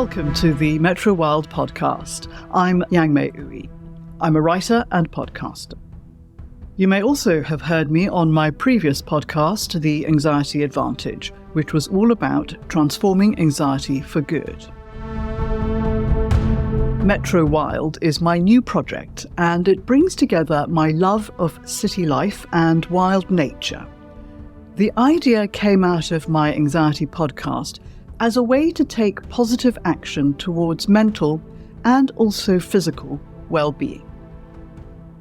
Welcome to the MetroWild podcast. I'm Yang-May Ooi. I'm a writer and podcaster. You may also have heard me on my previous podcast, The Anxiety Advantage, which was all about transforming anxiety for good. MetroWild is my new project, and it brings together my love of city life and wild nature. The idea came out of my anxiety podcast as a way to take positive action towards mental and also physical well-being.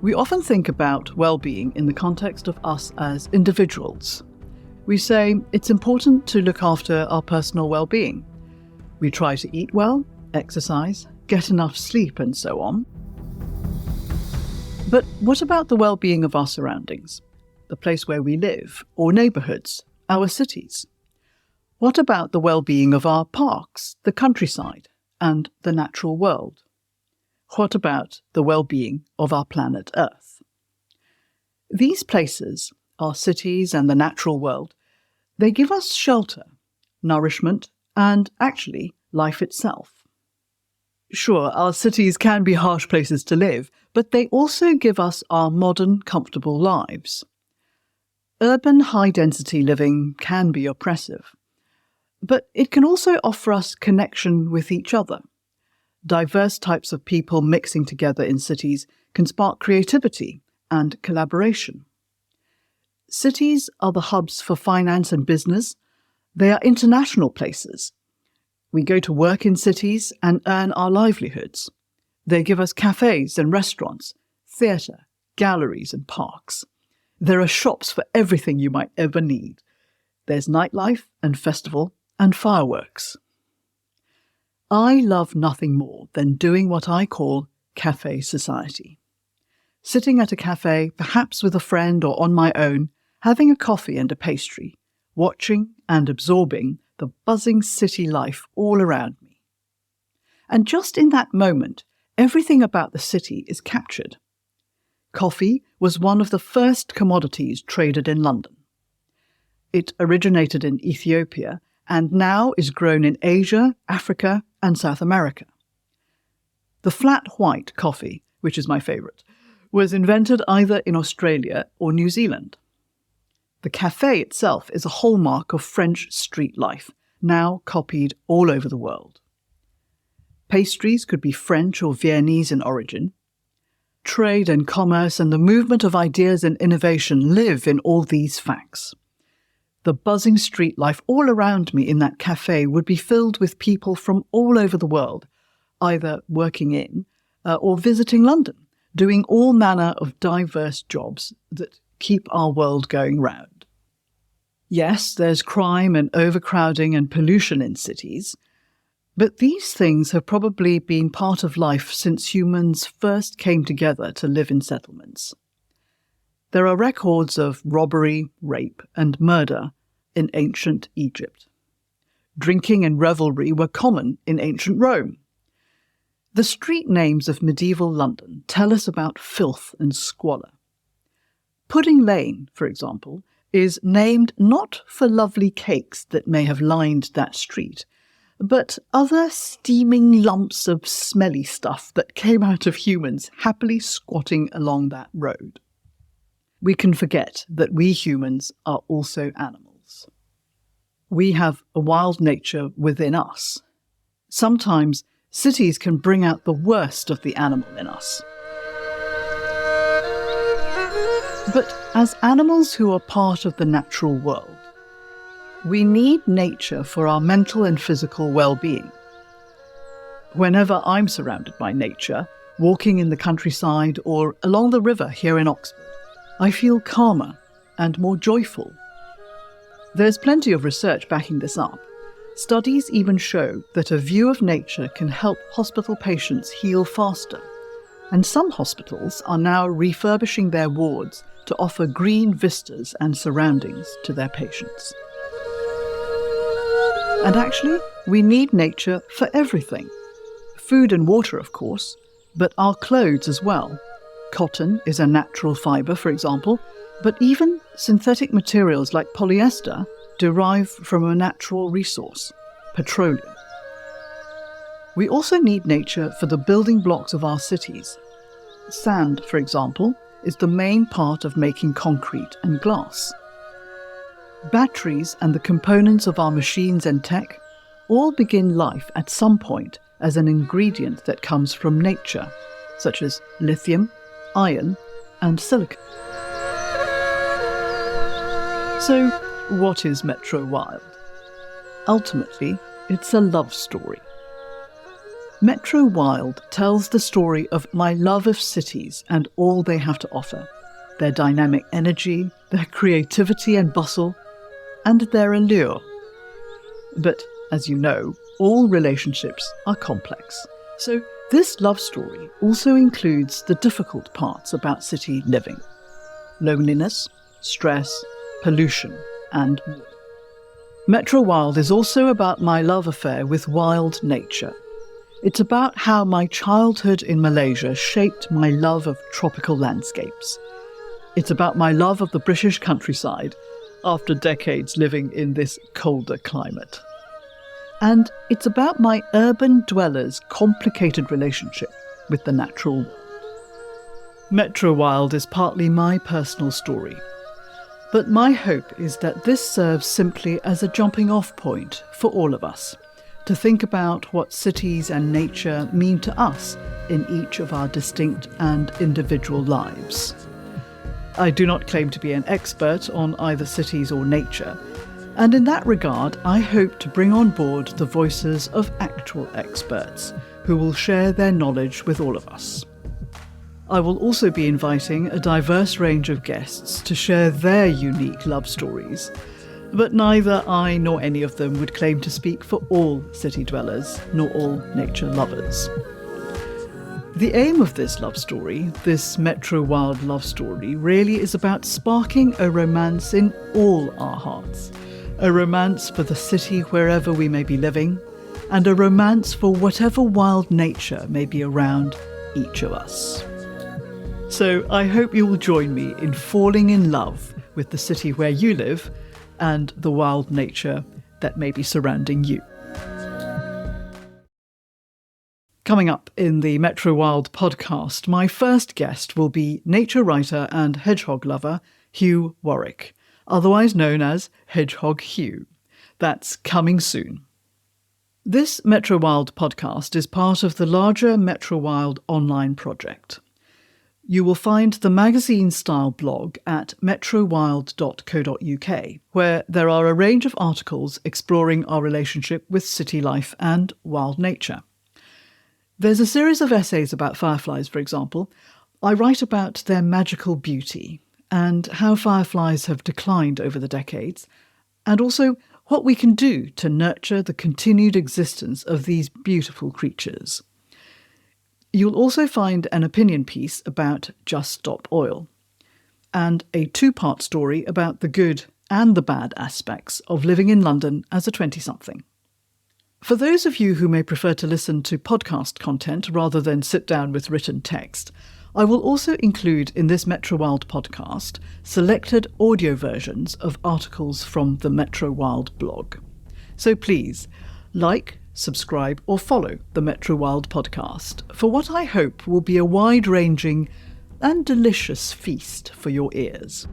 We often think about well-being in the context of us as individuals. We say it's important to look after our personal well-being. We try to eat well, exercise, get enough sleep, and so on. But what about the well-being of our surroundings? The place where we live, or neighbourhoods, our cities? What about the well-being of our parks, the countryside, and the natural world? What about the well-being of our planet Earth? These places, our cities and the natural world, they give us shelter, nourishment, and actually life itself. Sure, our cities can be harsh places to live, but they also give us our modern, comfortable lives. Urban high-density living can be oppressive, but it can also offer us connection with each other. Diverse types of people mixing together in cities can spark creativity and collaboration. Cities are the hubs for finance and business. They are international places. We go to work in cities and earn our livelihoods. They give us cafes and restaurants, theatre, galleries and parks. There are shops for everything you might ever need. There's nightlife and festival and fireworks. I love nothing more than doing what I call cafe society. Sitting at a cafe, perhaps with a friend or on my own, having a coffee and a pastry, watching and absorbing the buzzing city life all around me. And just in that moment, everything about the city is captured. Coffee was one of the first commodities traded in London. It originated in Ethiopia and now is grown in Asia, Africa, and South America. The flat white coffee, which is my favourite, was invented either in Australia or New Zealand. The café itself is a hallmark of French street life, now copied all over the world. Pastries could be French or Viennese in origin. Trade and commerce and the movement of ideas and innovation live in all these facts. The buzzing street life all around me in that cafe would be filled with people from all over the world, either working in or visiting London, doing all manner of diverse jobs that keep our world going round. Yes, there's crime and overcrowding and pollution in cities, but these things have probably been part of life since humans first came together to live in settlements. There are records of robbery, rape, and murder in ancient Egypt. Drinking and revelry were common in ancient Rome. The street names of medieval London tell us about filth and squalor. Pudding Lane, for example, is named not for lovely cakes that may have lined that street, but other steaming lumps of smelly stuff that came out of humans happily squatting along that road. We can forget that we humans are also animals. We have a wild nature within us. Sometimes cities can bring out the worst of the animal in us. But as animals who are part of the natural world, we need nature for our mental and physical well-being. Whenever I'm surrounded by nature, walking in the countryside or along the river here in Oxford, I feel calmer and more joyful. There's plenty of research backing this up. Studies even show that a view of nature can help hospital patients heal faster. And some hospitals are now refurbishing their wards to offer green vistas and surroundings to their patients. And actually, we need nature for everything. Food and water, of course, but our clothes as well. Cotton is a natural fibre, for example, but even synthetic materials like polyester derive from a natural resource, petroleum. We also need nature for the building blocks of our cities. Sand, for example, is the main part of making concrete and glass. Batteries and the components of our machines and tech all begin life at some point as an ingredient that comes from nature, such as lithium, iron, and silicon. So, what is MetroWild? Ultimately, it's a love story. MetroWild tells the story of my love of cities and all they have to offer, their dynamic energy, their creativity and bustle, and their allure. But, as you know, all relationships are complex. So this love story also includes the difficult parts about city living: loneliness, stress, pollution, and more. MetroWild is also about my love affair with wild nature. It's about how my childhood in Malaysia shaped my love of tropical landscapes. It's about my love of the British countryside after decades living in this colder climate. And it's about my urban dwellers' complicated relationship with the natural world. MetroWild is partly my personal story, but my hope is that this serves simply as a jumping-off point for all of us, to think about what cities and nature mean to us in each of our distinct and individual lives. I do not claim to be an expert on either cities or nature, and in that regard, I hope to bring on board the voices of actual experts who will share their knowledge with all of us. I will also be inviting a diverse range of guests to share their unique love stories, but neither I nor any of them would claim to speak for all city dwellers nor all nature lovers. The aim of this love story, this MetroWild love story, really is about sparking a romance in all our hearts. A romance for the city wherever we may be living, and a romance for whatever wild nature may be around each of us. So I hope you will join me in falling in love with the city where you live and the wild nature that may be surrounding you. Coming up in the MetroWild podcast, my first guest will be nature writer and hedgehog lover Hugh Warwick, otherwise known as Hedgehog Hugh. That's coming soon. This MetroWild podcast is part of the larger MetroWild online project. You will find the magazine-style blog at metrowild.co.uk, where there are a range of articles exploring our relationship with city life and wild nature. There's a series of essays about fireflies, for example. I write about their magical beauty and how fireflies have declined over the decades, and also what we can do to nurture the continued existence of these beautiful creatures. You'll also find an opinion piece about Just Stop Oil, and a two-part story about the good and the bad aspects of living in London as a 20-something. For those of you who may prefer to listen to podcast content rather than sit down with written text, I will also include in this MetroWild podcast selected audio versions of articles from the MetroWild blog. So please, like, subscribe or follow the MetroWild podcast for what I hope will be a wide-ranging and delicious feast for your ears.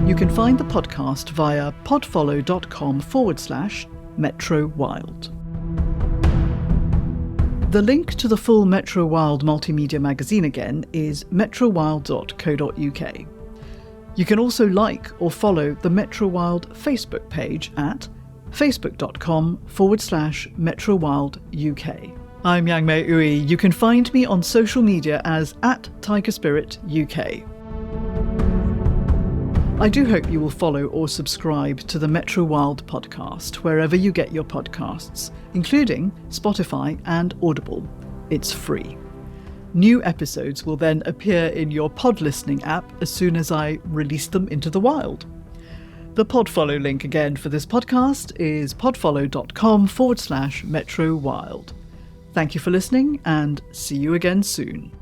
You can find the podcast via podfollow.com/MetroWild. The link to the full MetroWild multimedia magazine again is metrowild.co.uk. You can also like or follow the MetroWild Facebook page at facebook.com/MetroWildUK. I'm Yang-May Ooi. You can find me on social media as @TigerSpiritUK. I do hope you will follow or subscribe to the MetroWild podcast wherever you get your podcasts, including Spotify and Audible. It's free. New episodes will then appear in your pod listening app as soon as I release them into the wild. The podfollow link again for this podcast is podfollow.com/MetroWild. Thank you for listening and see you again soon.